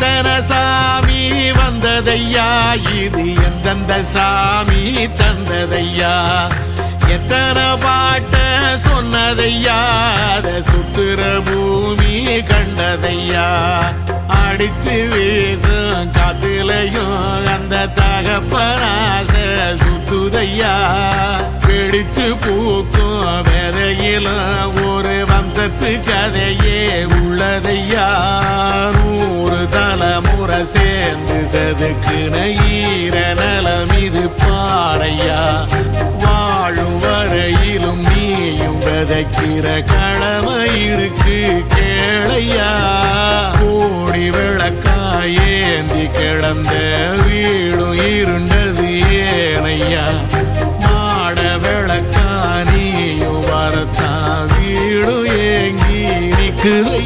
எத்தனை சாமி வந்ததையா, இது எந்தெந்த சாமி தந்ததையா, எத்தனை பாட்ட சொன்னதையா, அத சுத்துற பூமி கண்டதையா, அடிச்சு வீசும் காத்துலையும் அந்த தகப்பனாச சுத்துதையா, பிடிச்சு பூக்கும் விதையிலும் ஒரு வம்சத்து கதையே உள்ளதையா, 100 தலைமுறை சேர்ந்து செதுக்குன ஈர நலம் இது பாறையா, வாழும் வரையிலும் நீயும் விதைக்கிற கடமை இருக்கு கேளையா, கோடி விளக்காயேந்தி கிடந்த வீடும் இருண்டது ஏனையா, மாட விளக்கா நீயும் வரத்தான் வீடும் ஏங்கி நிக்குது